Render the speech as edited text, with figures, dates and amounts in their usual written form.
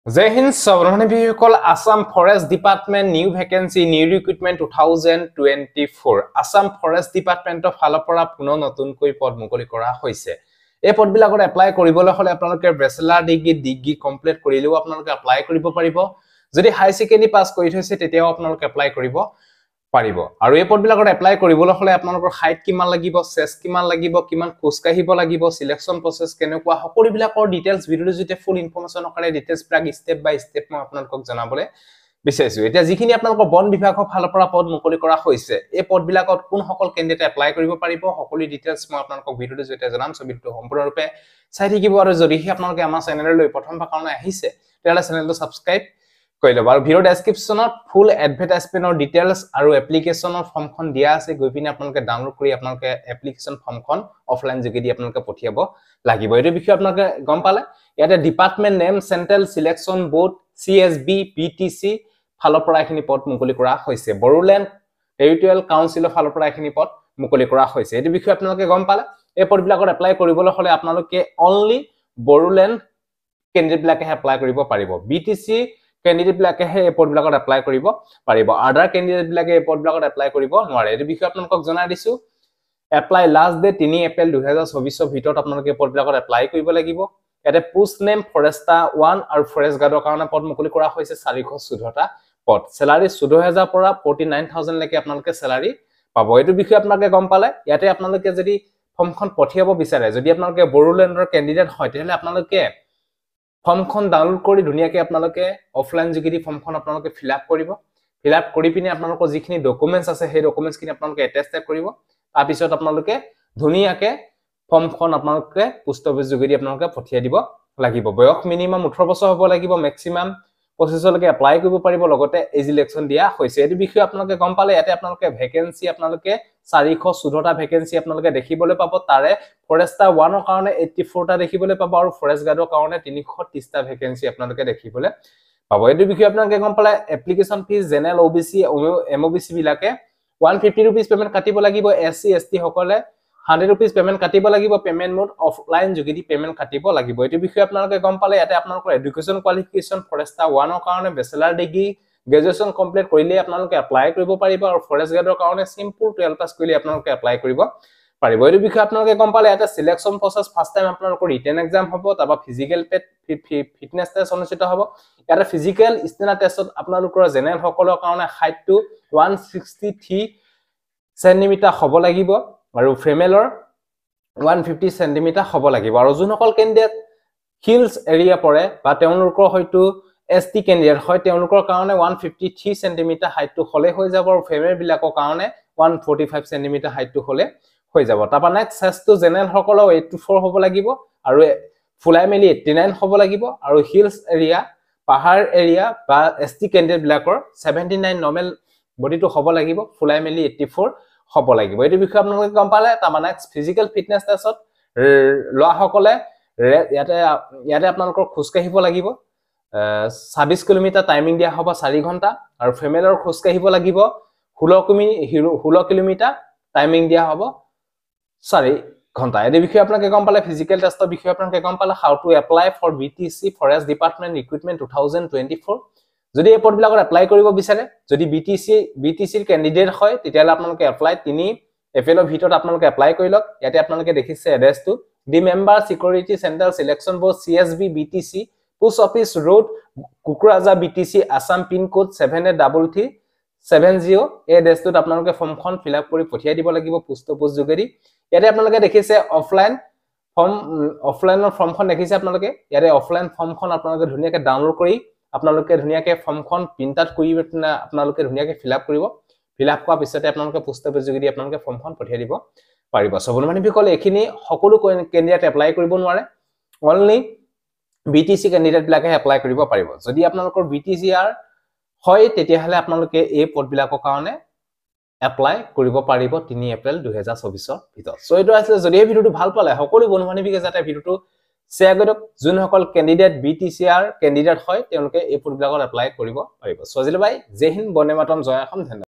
Jai Hind, Savrani Vehicle, Assam Forest Department, new vacancy, new recruitment 2024. Assam Forest Department of Halapora Puno Notunkoi Pod Mukoli Kora Hoise. A pod Bilago apply Koribola Apnaka, Bachelor degree complete Korilu Apnaka apply Koribo Paribo. Zodi high secondary pass Koitose, Tete Apnaka apply Koribo. Paribo. আৰু এই পদবিলাকত apply কৰিবলৈ হলে আপোনালোকৰ height কিমান লাগিব, chess কিমান লাগিব, কিমান কোৰ্স কাহিব লাগিব, সিলেকশন প্ৰসেস কেনেকুৱা সকলোবিলাকৰ ডিটেইলছ ভিডিওটো যেতে ফুল ইনফৰমেশন কৰে ডিটেইলছ প্লাগ স্টেপ বাই স্টেপ মই আপোনালোকক জনাবলৈ বিচাৰিছো। এতিয়া যিখিনি আপোনালোকৰ বন বিভাগৰ ফালৰ পৰা পদ মুকলি কৰা হৈছে এই পদবিলাকত কোন সকল কেণ্ডিডেট এপ্লাই কৰিব পাৰিব সকলো ডিটেইলছ মই আপোনালোকক ভিডিওটো যেতে জনাম। সো ভিডিওটো সম্পূৰ্ণৰূপে চাই থাকিব আৰু যদিহে আপোনালোকে আমাৰ চেনেললৈ প্ৰথমবাৰ কাৰণে আহিছে তেতিয়াহলে চেনেলটো সাবস্ক্ৰাইব কৰি লব। আৰু ভিডিও ডেসক্ৰিপচনত ফুল এডভাৰটাইজমেন্টৰ ডিটেইলছ আৰু এপ্লিকেশনৰ ফৰ্মখন দিয়া আছে, গৈ পিনে আপোনালোকে ডাউনলোড কৰি আপোনালোকে এপ্লিকেশন ফৰ্মখন অফলাইন যোগেদি আপোনালোকে পঠিয়াব লাগিব। এই বিষয়ে আপোনালোকে গম পালে। ইয়াতে department name, central selection board, CSB, BTC ফালৰ পৰা এখিনি পদ মুকলি কৰা হৈছে। বড়োলেণ্ড টেৰিটৰিয়েল কাউন্সিলৰ ফালৰ পৰা এখিনি পদ মুকলি কৰা হৈছে। এই বিষয়ে আপোনালোকে গম পালে। এই পদবিলাকত এপ্লাই কৰিবলৈ হলে আপোনালোকে অনলি বড়োলেণ্ড কেণ্ডিডেট বিলাকে এপ্লাই কৰিব পাৰিব। বিটিসি কেণ্ডিডেট বিলাকে এই পদবিলাকত এপ্লাই কৰিব পাৰিব। আদাৰ কেণ্ডিডেট বিলাকে এই পদবিলাকত এপ্লাই কৰিব নোৱাৰে। এই বিষয়ে আপোনালোকক জনাই দিছো। এপ্লাই লাষ্ট ডে 3 এপ্ৰিল 2024 ভিতৰত আপোনালোকে এই পদবিলাকত এপ্লাই কৰিব লাগিব। ইয়াতে পোষ্ট নেম ফৰেষ্টা 1 আৰু ফৰেষ্ট গাৰ্ডৰ কাৰণে পদ মুকলি কৰা হৈছে 414টা পদ। স্যালাৰি 14000 পৰা 49000 লৈকে আপোনালোকে স্যালাৰি পাব। এইটো বিষয়ে আপোনালোকে গম পালে। ইয়াতে আপোনালোকে যদি ফৰ্মখন পঠিয়াব বিচাৰে, যদি আপোনালোকে বড়োলেণ্ডৰ কেণ্ডিডেট হয় তেতিয়াহলে আপোনালোকে ফৰ্মখন ডাউনলোড কৰি ধুনিয়াকে আপোনালোকে অফলাইন যোগেদি ফৰ্মখন আপোনালোকে ফিলআপ কৰিব। ফিলআপ কৰি পিনে আপোনালোকৰ যিখিনি ডকুমেন্টছ আছে সেই ডকুমেন্টছখিনি আপোনালোকে এটেষ্ট কৰিব। তাৰ পিছত আপোনালোকে ধুনিয়াকে ফৰ্মখন আপোনালোকে পোষ্ট অফিচ যোগেদি আপোনালোকে পঠিয়াই দিব লাগিব। বয়স মিনিমাম 18 বছৰ হ'ব লাগিব, ম্যাক্সিমাম 25 লৈকে এপ্লাই কৰিব পাৰিব। লগতে এজ ইলেকশন দিয়া হৈছে। এই বিষয়ে আপোনালোকে গম পালে। ইয়াতে আপোনালোকে ভ্যাকেন্সি আপোনালোকে 414টা ভ্যাকেন্সি আপোনালোকে দেখিবলৈ পাব। তাৰে ফৰেষ্টাৰ 1 ৰ কাৰণে 84টা দেখিবলৈ পাব আৰু ফৰেষ্ট গাৰ্ডৰ কাৰণে 330টা ভ্যাকেন্সি আপোনালোকে দেখিবলৈ পাব। এই বিষয়ে আপোনালোকে গম পালে। Application fees general OBC MOBC বিলাকে 150 रुपीस পেমেন্ট কাটিব লাগিব। এসসি এসটি সকলে 100 रुपीस পেমেন্ট কাটিব লাগিব। পেমেন্ট মোড অফলাইন যোগেদি পেমেন্ট কাটিব লাগিব। এই বিষয়ে আপোনালোকে গম পালে। ইয়াতে আপোনালোকৰ এডুকেশন কোৱালিফিকেশন ফৰেষ্টাৰ 1 ৰ কাৰণে বেচেলাৰ ডিগ্ৰী গ্ৰেজুৱেচন কমপ্লিট কৰিলে আপোনালোকে এপ্লাই কৰিব পাৰিব আৰু ফৰেষ্ট গাৰ্ডৰ কাৰণে সিম্পল 12 পাস কৰিলে আপোনালোকে এপ্লাই কৰিব পাৰিব। এই বিষয়ে আপোনালোকে গম পালে। ইয়াতে সিলেকশন প্ৰসেস ফাৰ্স্ট টাইম আপোনালোকৰ ৰিটেন এক্সাম হ'ব, তাৰপা ফিজিক্যাল ফিটনেস টেষ্ট অনুষ্ঠিত হ'ব। ইয়াতে ফিজিক্যাল স্টেনা টেষ্টত আপোনালোকৰ জেনেৰেল সকলৰ কাৰণে হাইটটো 163 সেন্টিমিটাৰ হ'ব লাগিব আৰু ফিমেলৰ 150 সেন্টিমিটাৰ হ'ব লাগিব। আৰু যোনসকল কেণ্ডিডেট হিলছ এৰিয়া পৰে বা তেওঁলোকৰ হয়তো এসটি কেণ্ডিডেট হয় তেওঁলোকৰ কাৰণে 153 সেন্টিমিটাৰ হাইটটো হলে হৈ যাব আৰু ফিমেল বিলাকৰ কাৰণে 145 সেন্টিমিটাৰ হাইটটো হলে হৈ যাব। তাৰপা নেক্সট চেষ্টটো জেনেৰেল সকলৰ 84 হ'ব লাগিব আৰু ফুলাই মেলি 89 হ'ব লাগিব আৰু হিলছ এৰিয়া পাহাৰ এৰিয়া বা এসটি কেণ্ডিডেট বিলাকৰ 79 নৰ্মেল বডিটো হ'ব লাগিব, ফুলাই মেলি 84 হ'ব লাগিব। এই বিষয়ে আপোনালোকে গম পালে। তাৰপা নেক্সট ফিজিক্যাল ফিটনেস টেষ্টত লোৱা সকলে ইয়াতে আপোনালোকৰ খোজ কাঢ়িব লাগিব 26 কিলোমিটাৰ টাইমিং দিয়া হ'ব 4 ঘণ্টা আৰু ফিমেলৰ খোজ কাঢ়িব লাগিব 16 কিলোমিটাৰ টাইমিং দিয়া হ'ব 4 ঘণ্টা। এই বিষয়ে আপোনালোকে গম পালে। ফিজিক্যাল টেষ্টৰ বিষয়ে আপোনালোকে গম পালে। How to apply for BTC forest department recruitment 2024। যদি এই পদবিলাকত এপ্লাই কৰিব বিচাৰে, যদি বিটিসিৰ কেণ্ডিডেট হয় তেতিয়াহলে আপোনালোকে এপ্লাই 3 এপ্ৰিলৰ ভিতৰত আপোনালোকে এপ্লাই কৰি লওক। ইয়াতে আপোনালোকে দেখিছে এড্ৰেছটো the member security centre selection board CSB BTC post office road Kokrajhar BTC Assam pin code 783370। এই এড্ৰেছটোত আপোনালোকে ফৰ্মখন ফিলআপ কৰি পঠিয়াই দিব লাগিব পোষ্ট অফিচ যোগেদি। ইয়াতে আপোনালোকে দেখিছে অফলাইনৰ ফৰ্মখন দেখিছে আপোনালোকে। ইয়াতে অফলাইন ফৰ্মখন আপোনালোকে ধুনিয়াকে ডাউনলোড কৰি আপোনালোকে ধুনিয়াকে ফৰ্মখন প্ৰিন্ট আউট কৰি আপোনালোকে ধুনিয়াকে ফিলআপ কৰিব। ফিলআপ কৰাৰ পিছতে আপোনালোকে পোষ্ট অফিচ যোগেদি আপোনালোকে ফৰ্মখন পঠিয়াই দিব পাৰিব। সবলমানি বিকল এখিনি সকলো কেণ্ডিডেট এপ্লাই কৰিব নোৱাৰে, অনলি বিটিসি কেণ্ডিডেট বিলাকে এপ্লাই কৰিব পাৰিব। যদি আপোনালোকৰ বিটিসিআৰ হয় তেতিয়াহলে আপোনালোকে এই পদবিলাকৰ কাৰণে এপ্লাই কৰিব পাৰিব 3 এপ্ৰিল 2024 ভিতৰত। সো এইটো আছে। যদি এই ভিডিওটো ভাল পালে সকলো বন্ধু-বান্ধৱীকে যাতে ভিডিওটো শেয়াৰ কৰক। যোনসকল কেণ্ডিডেট বিটিসিআৰ কেণ্ডিডেট হয় তেওঁলোকে এই পদবিলাকত এপ্লাই কৰিব পাৰিব। সো আজিলৈ বাই। জয় হিন্দ, বন্দে মাতৰম, জয় অসম, ধন্যবাদ।